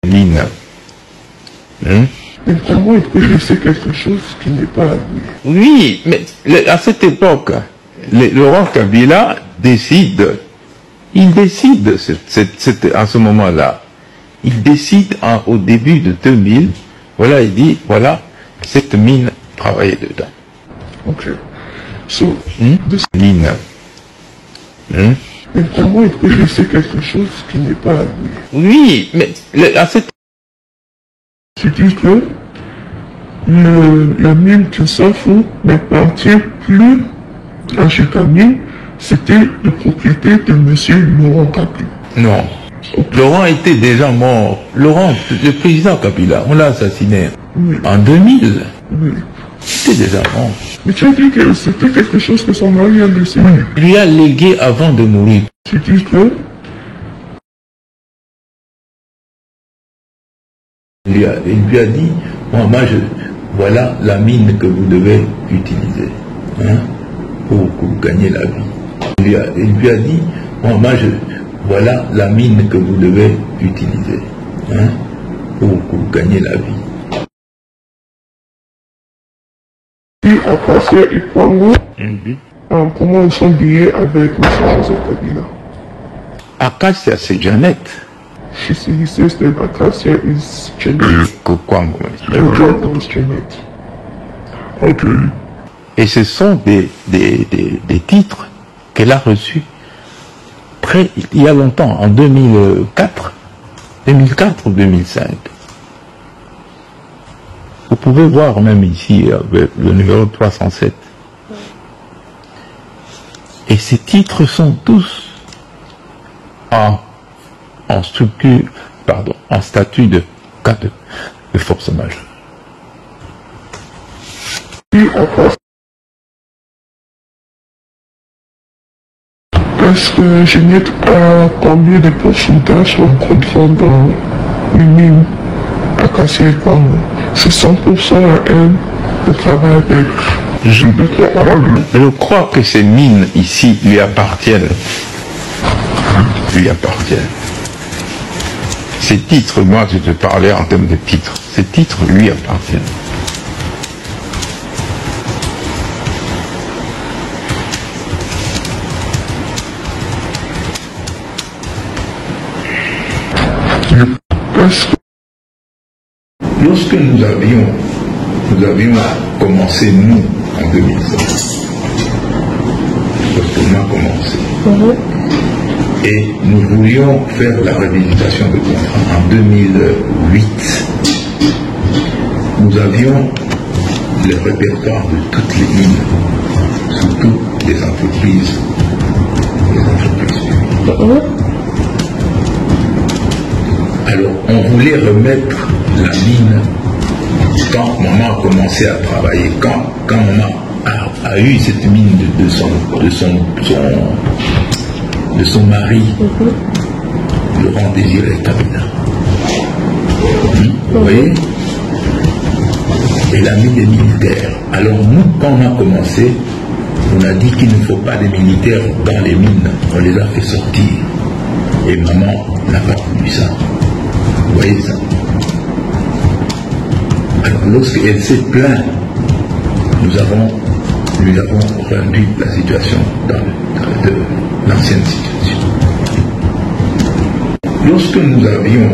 Mine. Mais comment il peut laisser quelque chose qui n'est pas à lui? Oui, mais à cette époque, Laurent Kabila décide, il décide à ce moment-là, il décide au début de 2000, voilà, il dit, voilà, cette mine, travaillez dedans. Ok. So, Mine. Mais comment il peut laisser quelque chose qui n'est pas à lui? Oui, mais à cette... Tu dis que la mine Kinsafu n'appartient plus à Chikamine, c'était de propriété de M. Laurent Kabila. Non. Laurent était déjà mort. Laurent, le président Kabila, on l'a assassiné en 2000. Oui. Il était déjà mort. Mais tu as dit que c'était quelque chose que son mari a laissé. Il lui a légué avant de mourir. Tu dis que Il lui a dit, moi voilà la mine que vous devez utiliser, hein, pour gagner la vie. Il lui a dit, voilà la mine que vous devez utiliser, hein, pour gagner la vie. et Acacia et Kwango, comment ils sont liés avec M. Joseph Kabila? Acacia, c'est Janet. He says that Acacia is Janet. Kwango. And John is Janet. Ok. Et ce sont des titres qu'elle a reçus il y a longtemps, en 2004 ou 2005. Vous pouvez voir même ici avec le numéro 307. Et ces titres sont tous en structure, pardon, en statut de cas de force majeure. Est-ce que Jeannette a combien de pourcentage sur le contrôle dans les mines Acacia et Kwango? C'est 100% à elle de travail avec Je crois que ces mines ici lui appartiennent. Ces titres, moi je te parlais en termes de titres, ces titres lui appartiennent. Lorsque nous avions commencé, nous, en 2007, lorsqu'on a commencé, et nous voulions faire la réhabilitation de contrat en 2008, nous avions le répertoire de toutes les mines, surtout des entreprises publiques. Alors, on voulait remettre la mine quand maman a commencé à travailler, quand maman a eu cette mine de son mari, Laurent Désiré Kabila. Vous voyez? Et la mine des militaires. Alors nous, quand on a commencé, on a dit qu'il ne faut pas des militaires dans les mines. On les a fait sortir. Et maman n'a pas voulu ça. Vous voyez ça? Alors lorsqu'elle s'est plainte, nous avons rendu la situation dans l'ancienne situation. Lorsque nous avions